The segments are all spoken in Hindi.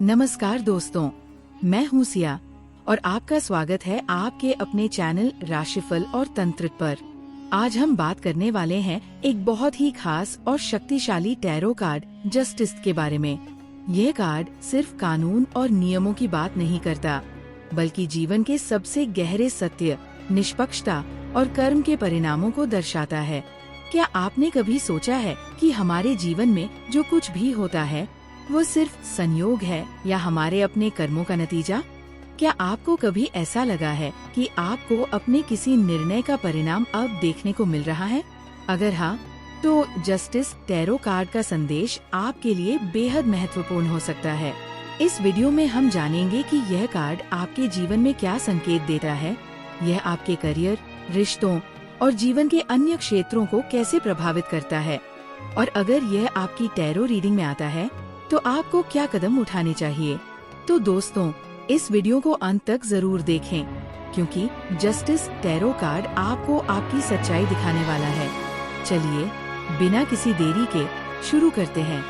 नमस्कार दोस्तों, मैं हूँ सिया और आपका स्वागत है आपके अपने चैनल राशिफल और तंत्र पर। आज हम बात करने वाले हैं एक बहुत ही खास और शक्तिशाली टैरो कार्ड जस्टिस के बारे में। यह कार्ड सिर्फ कानून और नियमों की बात नहीं करता, बल्कि जीवन के सबसे गहरे सत्य, निष्पक्षता और कर्म के परिणामों को दर्शाता है। क्या आपने कभी सोचा है कि हमारे जीवन में जो कुछ भी होता है वो सिर्फ संयोग है या हमारे अपने कर्मों का नतीजा? क्या आपको कभी ऐसा लगा है कि आपको अपने किसी निर्णय का परिणाम अब देखने को मिल रहा है? अगर हाँ, तो जस्टिस टैरो कार्ड का संदेश आपके लिए बेहद महत्वपूर्ण हो सकता है। इस वीडियो में हम जानेंगे कि यह कार्ड आपके जीवन में क्या संकेत देता है, यह आपके करियर, रिश्तों और जीवन के अन्य क्षेत्रों को कैसे प्रभावित करता है, और अगर यह आपकी टैरो रीडिंग में आता है तो आपको क्या कदम उठाने चाहिए। तो दोस्तों, इस वीडियो को अंत तक जरूर देखें, क्योंकि जस्टिस टैरो कार्ड आपको आपकी सच्चाई दिखाने वाला है। चलिए बिना किसी देरी के शुरू करते हैं।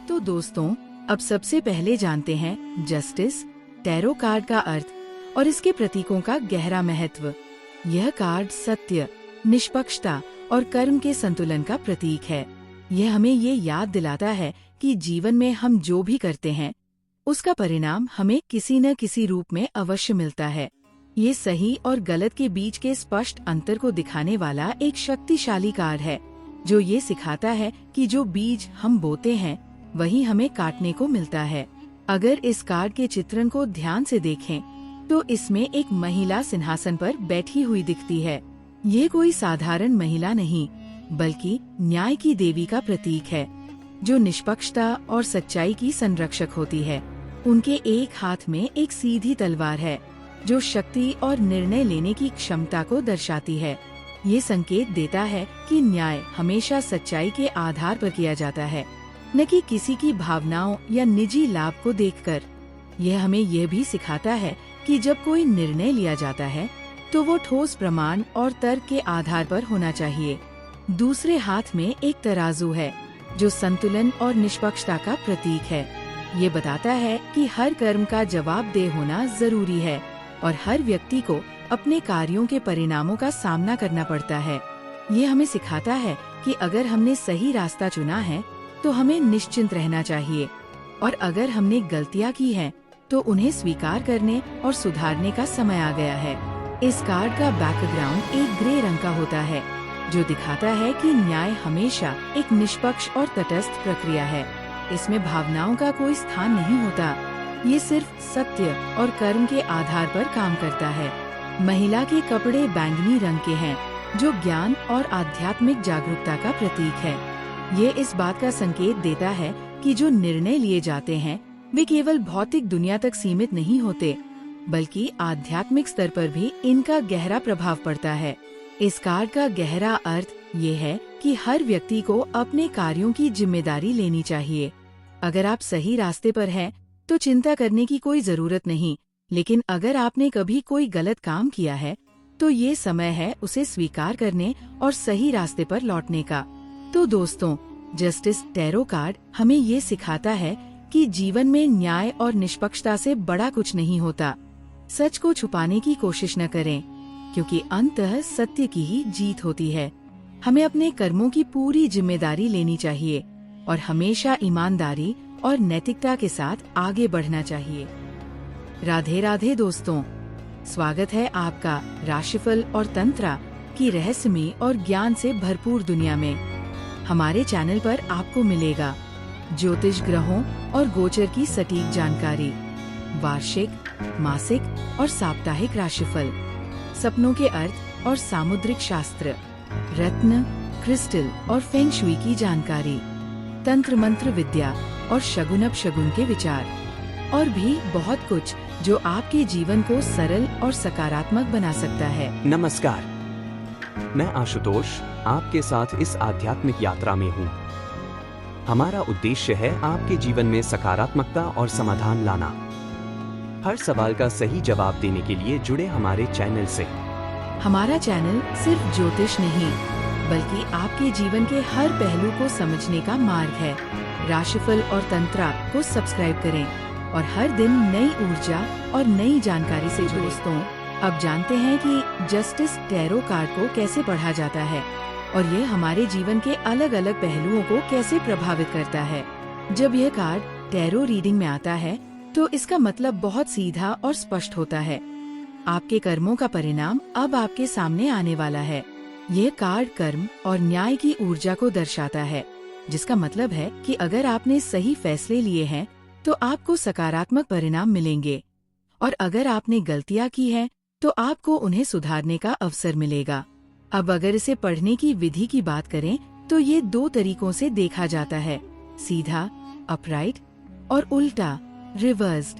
तो दोस्तों, अब सबसे पहले जानते हैं जस्टिस टैरो कार्ड का अर्थ और इसके प्रतीकों का गहरा महत्व। यह कार्ड सत्य, निष्पक्षता और कर्म के संतुलन का प्रतीक है। यह हमें ये याद दिलाता है कि जीवन में हम जो भी करते हैं उसका परिणाम हमें किसी न किसी रूप में अवश्य मिलता है। ये सही और गलत के बीच के स्पष्ट अंतर को दिखाने वाला एक शक्तिशाली कार्ड है, जो ये सिखाता है कि जो बीज हम बोते हैं वही हमें काटने को मिलता है। अगर इस कार्ड के चित्रण को ध्यान से देखें तो इसमें एक महिला सिंहासन पर बैठी हुई दिखती है। ये कोई साधारण महिला नहीं, बल्कि न्याय की देवी का प्रतीक है, जो निष्पक्षता और सच्चाई की संरक्षक होती है। उनके एक हाथ में एक सीधी तलवार है, जो शक्ति और निर्णय लेने की क्षमता को दर्शाती है। ये संकेत देता है कि न्याय हमेशा सच्चाई के आधार पर किया जाता है, न कि किसी की भावनाओं या निजी लाभ को देखकर। यह हमें यह भी सिखाता है कि जब कोई निर्णय लिया जाता है तो वो ठोस प्रमाण और तर्क के आधार पर होना चाहिए। दूसरे हाथ में एक तराजू है, जो संतुलन और निष्पक्षता का प्रतीक है। ये बताता है कि हर कर्म का जवाबदेह होना जरूरी है और हर व्यक्ति को अपने कार्यों के परिणामों का सामना करना पड़ता है। ये हमें सिखाता है कि अगर हमने सही रास्ता चुना है तो हमें निश्चिंत रहना चाहिए, और अगर हमने गलतियां की हैं तो उन्हें स्वीकार करने और सुधारने का समय आ गया है। इस कार्ड का बैकग्राउंड एक ग्रे रंग का होता है, जो दिखाता है कि न्याय हमेशा एक निष्पक्ष और तटस्थ प्रक्रिया है। इसमें भावनाओं का कोई स्थान नहीं होता। ये सिर्फ सत्य और कर्म के आधार पर काम करता है। महिला के कपड़े बैंगनी रंग के हैं, जो ज्ञान और आध्यात्मिक जागरूकता का प्रतीक है। ये इस बात का संकेत देता है कि जो निर्णय लिए जाते हैं वे केवल भौतिक दुनिया तक सीमित नहीं होते, बल्कि आध्यात्मिक स्तर पर भी इनका गहरा प्रभाव पड़ता है। इस कार्ड का गहरा अर्थ ये है कि हर व्यक्ति को अपने कार्यों की जिम्मेदारी लेनी चाहिए। अगर आप सही रास्ते पर हैं, तो चिंता करने की कोई जरूरत नहीं, लेकिन अगर आपने कभी कोई गलत काम किया है तो ये समय है उसे स्वीकार करने और सही रास्ते पर लौटने का। तो दोस्तों, जस्टिस टैरो कार्ड हमें ये सिखाता है कि जीवन में न्याय और निष्पक्षता से बड़ा कुछ नहीं होता। सच को छुपाने की कोशिश न करें, क्योंकि अंततः सत्य की ही जीत होती है। हमें अपने कर्मों की पूरी जिम्मेदारी लेनी चाहिए और हमेशा ईमानदारी और नैतिकता के साथ आगे बढ़ना चाहिए। राधे राधे दोस्तों, स्वागत है आपका राशिफल और तंत्र की रहस्यमयी और ज्ञान से भरपूर दुनिया में। हमारे चैनल पर आपको मिलेगा ज्योतिष ग्रहों और गोचर की सटीक जानकारी, वार्षिक, मासिक और साप्ताहिक राशिफल, सपनों के अर्थ और सामुद्रिक शास्त्र, रत्न, क्रिस्टल और फेंग शुई की जानकारी, तंत्र मंत्र विद्या और शगुन अपशगुन के विचार, और भी बहुत कुछ जो आपके जीवन को सरल और सकारात्मक बना सकता है। नमस्कार, मैं आशुतोष आपके साथ इस आध्यात्मिक यात्रा में हूँ। हमारा उद्देश्य है आपके जीवन में सकारात्मकता और समाधान लाना। हर सवाल का सही जवाब देने के लिए जुड़े हमारे चैनल से। हमारा चैनल सिर्फ ज्योतिष नहीं, बल्कि आपके जीवन के हर पहलू को समझने का मार्ग है। राशिफल और तंत्र को सब्सक्राइब करें और हर दिन नई ऊर्जा और नई जानकारी से जुड़े। दोस्तों, अब जानते हैं कि जस्टिस टैरो कार्ड को कैसे पढ़ा जाता है और यह हमारे जीवन के अलग अलग पहलुओं को कैसे प्रभावित करता है। जब यह कार्ड टैरो रीडिंग में आता है तो इसका मतलब बहुत सीधा और स्पष्ट होता है। आपके कर्मों का परिणाम अब आपके सामने आने वाला है। यह कार्ड कर्म और न्याय की ऊर्जा को दर्शाता है, जिसका मतलब है कि अगर आपने सही फैसले लिए हैं तो आपको सकारात्मक परिणाम मिलेंगे, और अगर आपने गलतियां की हैं तो आपको उन्हें सुधारने का अवसर मिलेगा। अब अगर इसे पढ़ने की विधि की बात करें तो ये 2 तरीकों से देखा जाता है, सीधा अपराइट और उल्टा रिवर्स्ड।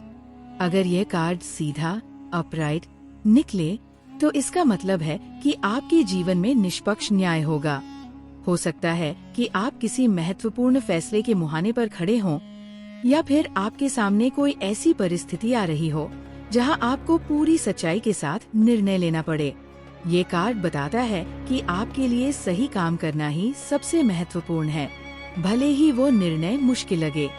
अगर यह कार्ड सीधा अपराइट निकले तो इसका मतलब है कि आपके जीवन में निष्पक्ष न्याय होगा। हो सकता है कि आप किसी महत्वपूर्ण फैसले के मुहाने पर खड़े हों, या फिर आपके सामने कोई ऐसी परिस्थिति आ रही हो जहां आपको पूरी सच्चाई के साथ निर्णय लेना पड़े। ये कार्ड बताता है कि आपके लिए सही काम करना ही सबसे महत्वपूर्ण है, भले ही वो निर्णय मुश्किल लगे।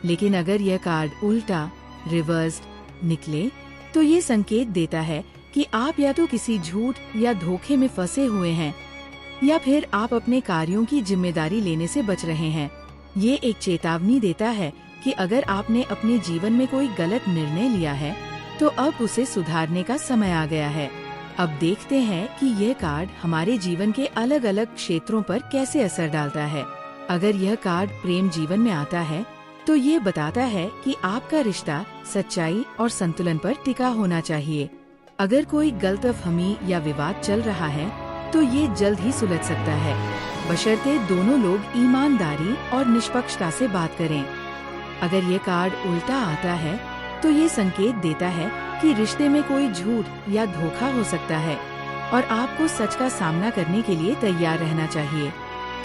लेकिन अगर यह कार्ड उल्टा रिवर्स्ड निकले तो ये संकेत देता है कि आप या तो किसी झूठ या धोखे में फंसे हुए हैं, या फिर आप अपने कार्यों की जिम्मेदारी लेने से बच रहे हैं। ये एक चेतावनी देता है कि अगर आपने अपने जीवन में कोई गलत निर्णय लिया है तो अब उसे सुधारने का समय आ गया है। अब देखते हैं कि यह कार्ड हमारे जीवन के अलग अलग क्षेत्रों पर कैसे असर डालता है। अगर यह कार्ड प्रेम जीवन में आता है तो ये बताता है कि आपका रिश्ता सच्चाई और संतुलन पर टिका होना चाहिए। अगर कोई गलतफहमी या विवाद चल रहा है तो ये जल्द ही सुलझ सकता है, बशर्ते दोनों लोग ईमानदारी और निष्पक्षता से बात करें। अगर ये कार्ड उल्टा आता है तो ये संकेत देता है कि रिश्ते में कोई झूठ या धोखा हो सकता है और आपको सच का सामना करने के लिए तैयार रहना चाहिए।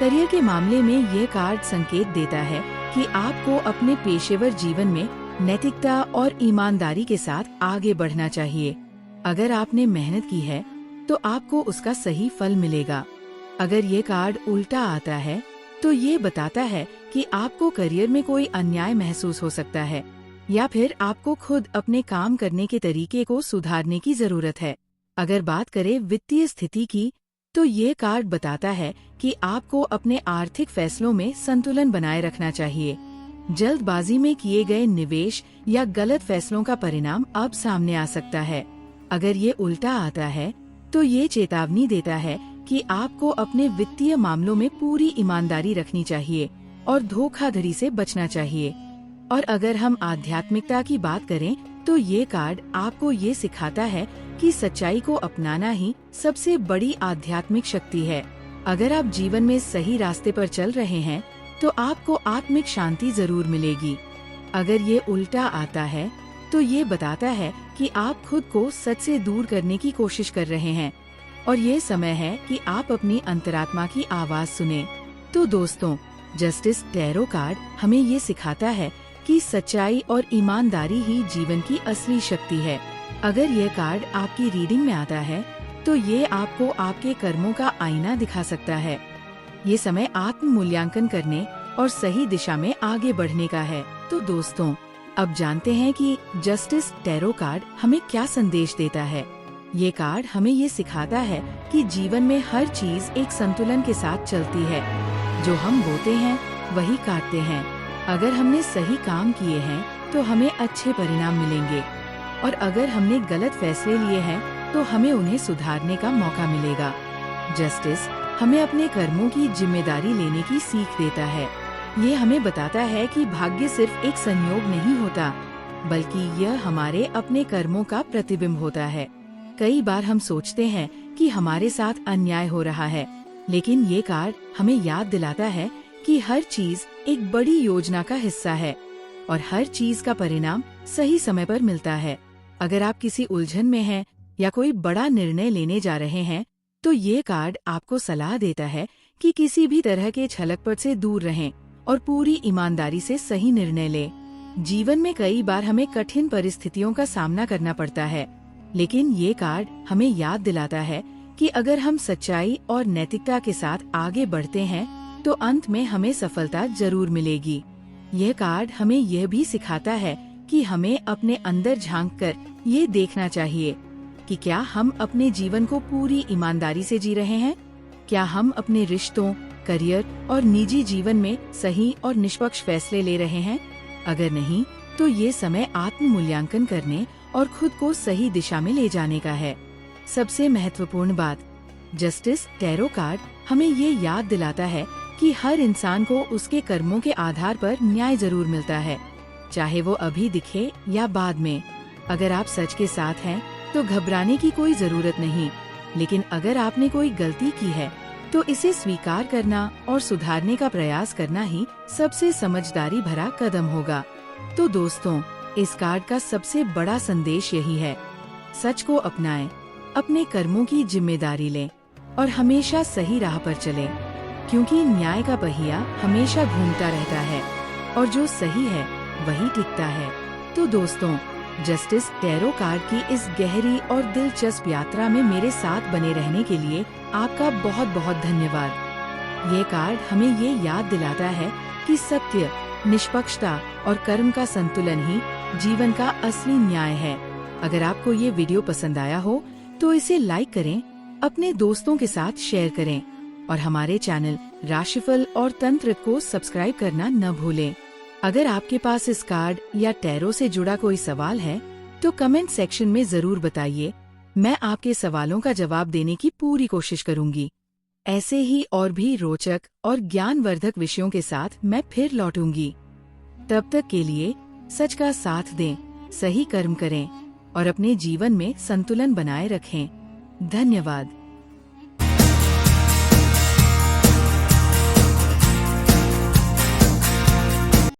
करियर के मामले में ये कार्ड संकेत देता है कि आपको अपने पेशेवर जीवन में नैतिकता और ईमानदारी के साथ आगे बढ़ना चाहिए। अगर आपने मेहनत की है तो आपको उसका सही फल मिलेगा। अगर ये कार्ड उल्टा आता है तो ये बताता है कि आपको करियर में कोई अन्याय महसूस हो सकता है, या फिर आपको खुद अपने काम करने के तरीके को सुधारने की जरूरत है। अगर बात करें वित्तीय स्थिति की तो ये कार्ड बताता है कि आपको अपने आर्थिक फैसलों में संतुलन बनाए रखना चाहिए। जल्दबाजी में किए गए निवेश या गलत फैसलों का परिणाम अब सामने आ सकता है। अगर ये उल्टा आता है तो ये चेतावनी देता है कि आपको अपने वित्तीय मामलों में पूरी ईमानदारी रखनी चाहिए और धोखाधड़ी से बचना चाहिए। और अगर हम आध्यात्मिकता की बात करें तो ये कार्ड आपको ये सिखाता है कि सच्चाई को अपनाना ही सबसे बड़ी आध्यात्मिक शक्ति है। अगर आप जीवन में सही रास्ते पर चल रहे हैं तो आपको आत्मिक शांति जरूर मिलेगी। अगर ये उल्टा आता है तो ये बताता है कि आप खुद को सच से दूर करने की कोशिश कर रहे हैं और ये समय है कि आप अपनी अंतरात्मा की आवाज सुने। तो दोस्तों, जस्टिस टैरो कार्ड हमें ये सिखाता है कि सच्चाई और ईमानदारी ही जीवन की असली शक्ति है। अगर यह कार्ड आपकी रीडिंग में आता है तो ये आपको आपके कर्मों का आईना दिखा सकता है। ये समय आत्म मूल्यांकन करने और सही दिशा में आगे बढ़ने का है। तो दोस्तों, अब जानते हैं कि जस्टिस टैरो कार्ड हमें क्या संदेश देता है। ये कार्ड हमें ये सिखाता है कि जीवन में हर चीज एक संतुलन के साथ चलती है। जो हम बोते हैं वही काटते हैं। अगर हमने सही काम किए हैं तो हमें अच्छे परिणाम मिलेंगे, और अगर हमने गलत फैसले लिए हैं तो हमें उन्हें सुधारने का मौका मिलेगा। जस्टिस हमें अपने कर्मों की जिम्मेदारी लेने की सीख देता है। ये हमें बताता है कि भाग्य सिर्फ एक संयोग नहीं होता, बल्कि यह हमारे अपने कर्मों का प्रतिबिंब होता है। कई बार हम सोचते हैं कि हमारे साथ अन्याय हो रहा है, लेकिन ये कार्ड हमें याद दिलाता है कि हर चीज एक बड़ी योजना का हिस्सा है और हर चीज का परिणाम सही समय पर मिलता है। अगर आप किसी उलझन में हैं या कोई बड़ा निर्णय लेने जा रहे हैं, तो ये कार्ड आपको सलाह देता है कि किसी भी तरह के छलकपट से दूर रहें और पूरी ईमानदारी से सही निर्णय ले। जीवन में कई बार हमें कठिन परिस्थितियों का सामना करना पड़ता है, लेकिन ये कार्ड हमें याद दिलाता है कि अगर हम सच्चाई और नैतिकता के साथ आगे बढ़ते हैं तो अंत में हमें सफलता जरूर मिलेगी। यह कार्ड हमें यह भी सिखाता है कि हमें अपने अंदर झांककर ये देखना चाहिए कि क्या हम अपने जीवन को पूरी ईमानदारी से जी रहे हैं। क्या हम अपने रिश्तों, करियर और निजी जीवन में सही और निष्पक्ष फैसले ले रहे हैं। अगर नहीं, तो ये समय आत्म मूल्यांकन करने और खुद को सही दिशा में ले जाने का है। सबसे महत्वपूर्ण बात, जस्टिस टैरो कार्ड हमें ये याद दिलाता है कि हर इंसान को उसके कर्मों के आधार पर न्याय जरूर मिलता है, चाहे वो अभी दिखे या बाद में। अगर आप सच के साथ हैं तो घबराने की कोई जरूरत नहीं, लेकिन अगर आपने कोई गलती की है तो इसे स्वीकार करना और सुधारने का प्रयास करना ही सबसे समझदारी भरा कदम होगा। तो दोस्तों, इस कार्ड का सबसे बड़ा संदेश यही है, सच को अपनाएं, अपने कर्मों की जिम्मेदारी लें और हमेशा सही राह पर चलें, क्योंकि न्याय का पहिया हमेशा घूमता रहता है और जो सही है वही टिकता है। तो दोस्तों, जस्टिस टैरो कार्ड की इस गहरी और दिलचस्प यात्रा में मेरे साथ बने रहने के लिए आपका बहुत बहुत धन्यवाद। ये कार्ड हमें ये याद दिलाता है कि सत्य, निष्पक्षता और कर्म का संतुलन ही जीवन का असली न्याय है। अगर आपको ये वीडियो पसंद आया हो तो इसे लाइक करें, अपने दोस्तों के साथ शेयर करें और हमारे चैनल राशिफल और तंत्र को सब्सक्राइब करना न भूलें। अगर आपके पास इस कार्ड या टैरो से जुड़ा कोई सवाल है तो कमेंट सेक्शन में जरूर बताइए। मैं आपके सवालों का जवाब देने की पूरी कोशिश करूंगी। ऐसे ही और भी रोचक और ज्ञानवर्धक विषयों के साथ मैं फिर लौटूंगी। तब तक के लिए सच का साथ दें, सही कर्म करें और अपने जीवन में संतुलन बनाए रखें। धन्यवाद।